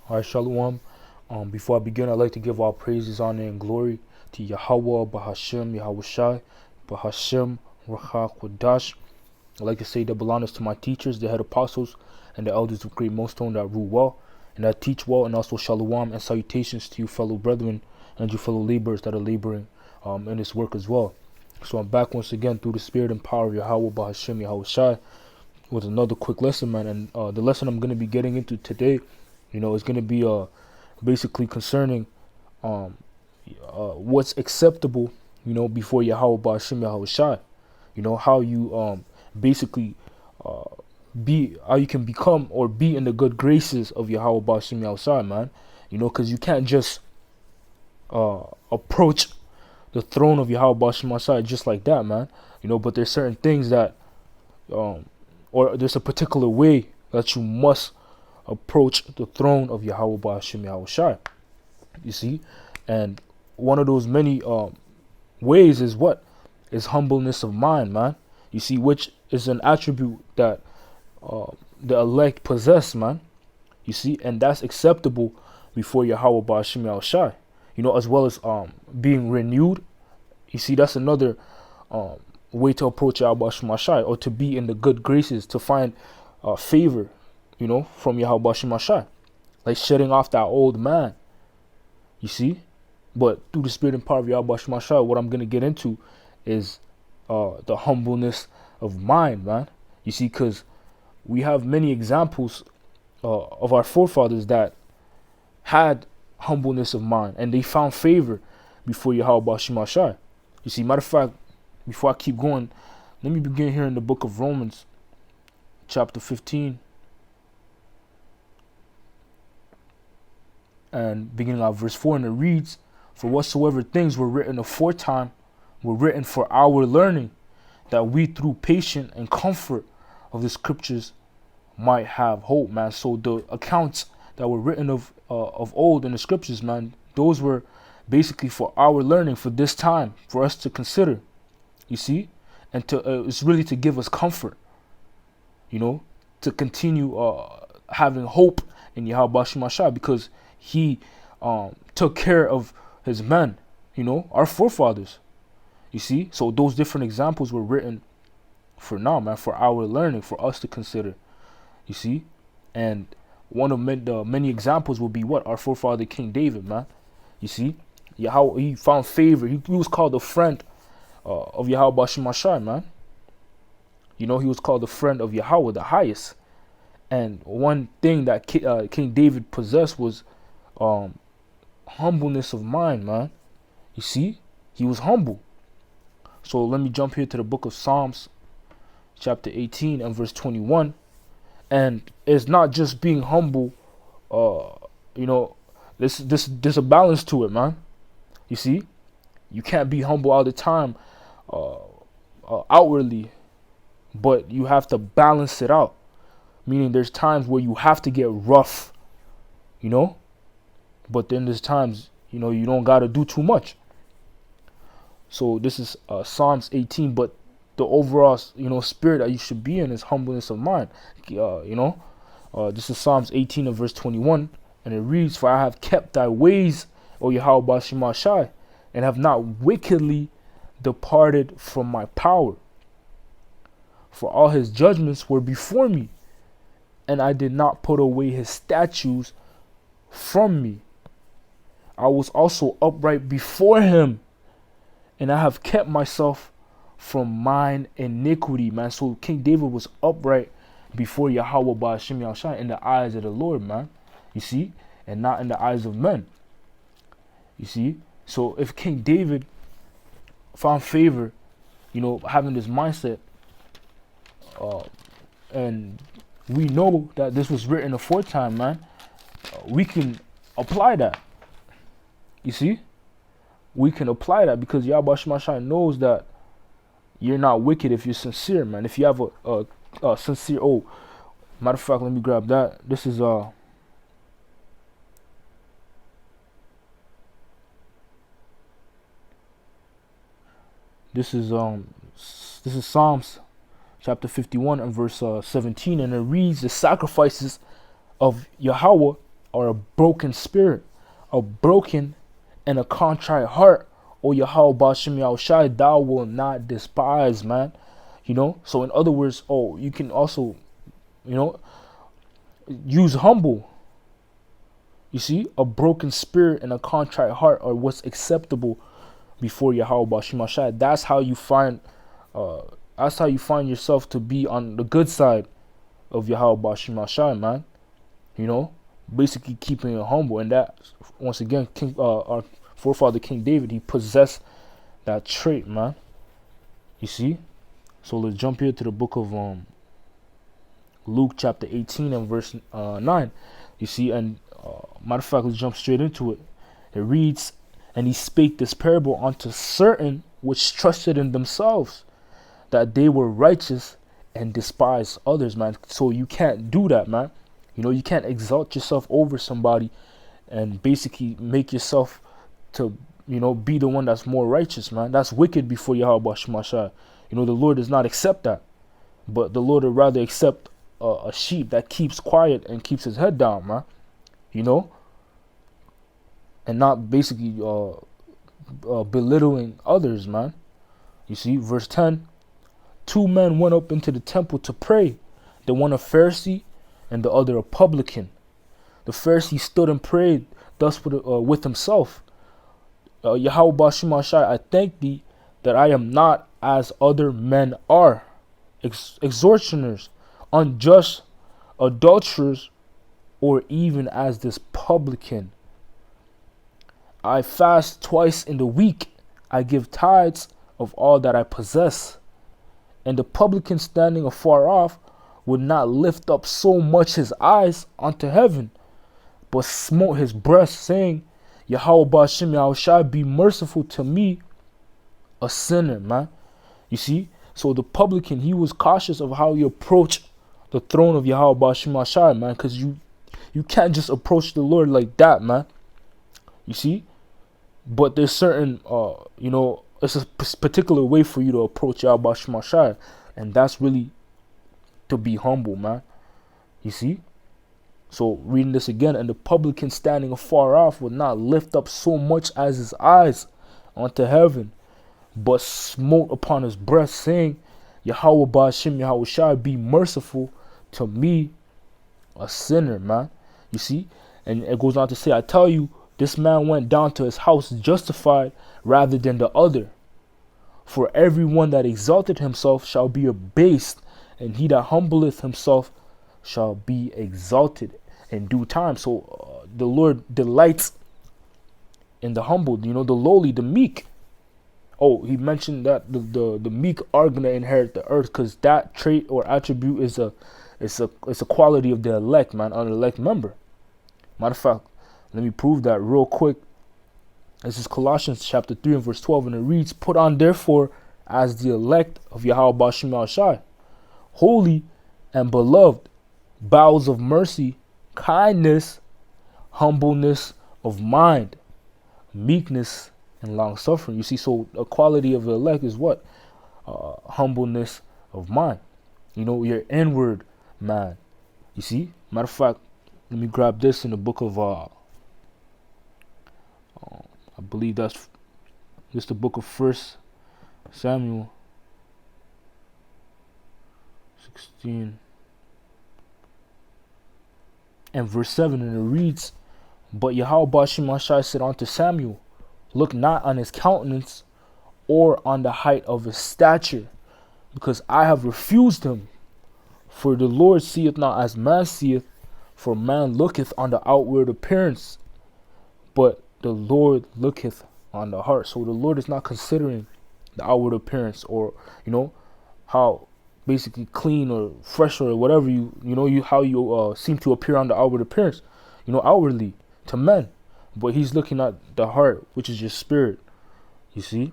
Alright, Shalom. Before I begin, I'd like to give all praises, honor, and glory to Yahweh, Bahashem, Yahushai, Bahashem, Ruach Kodash. I'd like to say double honors to my teachers, the head apostles, and the elders of Great Millstone that rule well and that teach well, and also Shalom and salutations to you fellow brethren and you fellow laborers that are laboring in this work as well. So I'm back once again through the spirit and power of Yahweh, Bahashem, Yahushai with another quick lesson, man. And the lesson I'm going to be getting into today, is going to be basically concerning what's acceptable, before Yahweh Ba'ashim Yahushai. How you basically how you can become or be in the good graces of Yahweh Ba'ashim Yahushai, man. Because you can't just approach the throne of Yahweh Ba'ashim Yahushai just like that, man. But there's certain things that, or there's a particular way that you must approach the throne of Yahweh Ba'ashim Yahushai. You see? And one of those many ways is what? Is humbleness of mind, man. You see, which is an attribute that the elect possess, man. You see? And that's acceptable before Yahweh Ba'ashim Yahushai. As well as being renewed. You see, that's another way to approach Yahweh Ba'ashim Yahushai, or to be in the good graces, to find favor, from Yahweh Ba'ashim Yahushai. Like shedding off that old man. You see? But through the spirit and power of Yahweh Ba'ashim Yahushai, what I'm going to get into is the humbleness of mind, man. You see, because we have many examples of our forefathers that had humbleness of mind, and they found favor before Yahweh Ba'ashim Yahushai. You see, matter of fact, before I keep going, let me begin here in the book of Romans, chapter 15, and beginning at verse 4, and it reads, "For whatsoever things were written aforetime were written for our learning, that we through patience and comfort of the scriptures might have hope," man. So the accounts that were written of old in the scriptures, man, those were basically for our learning, for this time, for us to consider. You see, and to it's really to give us comfort, to continue having hope in Yahweh Ba'ashim Yahushai, because he took care of his men, our forefathers. You see, so those different examples were written for now, man, for our learning, for us to consider. You see, and one of the many examples will be what? Our forefather King David, man. You see, Yahweh, he found favor. He was called a friend of Yahweh Ba'ashim Yahushai, man. He was called the friend of Yahweh, the highest. And one thing that King David possessed was humbleness of mind, man. You see, he was humble. So let me jump here to the book of Psalms, chapter 18 and verse 21. And it's not just being humble, there's a balance to it, man. You see, you can't be humble all the time outwardly, but you have to balance it out. Meaning there's times where you have to get rough, but then there's times, you don't got to do too much. So this is Psalms 18, but the overall, spirit that you should be in is humbleness of mind. This is Psalms 18 and verse 21, and it reads, "For I have kept thy ways, O Yahweh Ba'ashim Yahushai, and have not wickedly departed from my power. For all his judgments were before me, and I did not put away his statutes from me. I was also upright before him, and I have kept myself from mine iniquity," man. So King David was upright before Yahweh Ba'ashim Yahushai in the eyes of the Lord, man. You see, and not in the eyes of men. You see, so if King David found favor, having this mindset, and we know that this was written aforetime, man, we can apply that. You see, we can apply that because Yahweh Ba'ashim Yahushai knows that you're not wicked if you're sincere, man. If you have a sincere, matter of fact, let me grab that. This is Psalms chapter 51 and verse 17, and it reads, "The sacrifices of Yahweh or a broken spirit, a broken and a contrite heart, O Yahweh Bashem Yahushai, thou will not despise, man. So in other words, you can also, use humble. You see, a broken spirit and a contrite heart are what's acceptable before Yahweh Bashem Yahushai. That's how you find yourself to be on the good side of Yahweh Bashem Yahushai, man. Basically keeping it humble, and that once again, our forefather King David, he possessed that trait, man. You see. So let's jump here to the book of Luke chapter 18 and verse 9. You see, and matter of fact, let's jump straight into it. It reads, "And he spake this parable unto certain which trusted in themselves that they were righteous and despised others," man. So you can't do that, man. You can't exalt yourself over somebody and basically make yourself to, be the one that's more righteous, man. That's wicked before Yahweh Shemashah. The Lord does not accept that. But the Lord would rather accept a sheep that keeps quiet and keeps his head down, man. And not basically belittling others, man. You see, verse 10, "Two men went up into the temple to pray, the one a Pharisee and the other a publican. The Pharisee stood and prayed thus with himself, Yahweh Bashem Ashai, I thank thee that I am not as other men are, extortioners, unjust, adulterers, or even as this publican. I fast twice in the week. I give tithes of all that I possess. And the publican standing afar off would not lift up so much his eyes unto heaven, but smote his breast, saying, Yahweh Bashem Yahushai, be merciful to me, a sinner," man. You see? So the publican, he was cautious of how he approached the throne of Yahweh Bashem Yahushai, man, because you can't just approach the Lord like that, man. You see? But there's certain, it's a particular way for you to approach Yahweh Bashem Yahushai, and that's really to be humble, man. You see? So reading this again, "And the publican standing afar off would not lift up so much as his eyes unto heaven, but smote upon his breast, saying, Yahweh Ba'ashem Yahushai, be merciful to me, a sinner," man. You see? And it goes on to say, "I tell you, this man went down to his house justified rather than the other. For everyone that exalted himself shall be abased, and he that humbleth himself shall be exalted in due time." So the Lord delights in the humble, the lowly, the meek. He mentioned that the meek are gonna inherit the earth, because that trait or attribute is a quality of the elect, man, an elect member. Matter of fact, let me prove that real quick. This is Colossians chapter 3 and verse 12, and it reads, "Put on therefore as the elect of Yahweh Ba'ashem Yahushai, holy and beloved, bowels of mercy, kindness, humbleness of mind, meekness, and long suffering." You see, so a quality of the elect is what? Humbleness of mind. Your inward man. You see? Matter of fact, let me grab this in the book of I believe that's just the book of 1 Samuel 16 and verse 7, and it reads, "But Yahweh Ba'ashem Yahushai said unto Samuel, Look not on his countenance or on the height of his stature, because I have refused him. For the Lord seeth not as man seeth, for man looketh on the outward appearance, but the Lord looketh on the heart." So the Lord is not considering the outward appearance, or how basically clean or fresh or whatever how you seem to appear on the outward appearance, outwardly to men. But he's looking at the heart, which is your spirit. You see?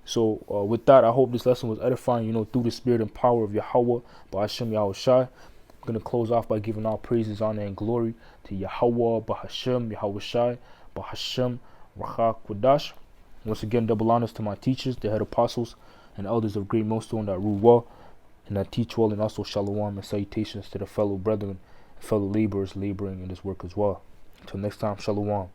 So with that, I hope this lesson was edifying, through the spirit and power of Yahweh Ba'ashem Yahushai. I'm going to close off by giving all praises, honor, and glory to Yahweh Ba'ashem Yahushai Ba'ashem Rachak Quadash. Once again, double honors to my teachers, the head apostles, and elders of great millstone that rule well and that teach well, and also shalom and salutations to the fellow brethren and fellow laborers laboring in this work as well. Until next time, shalom.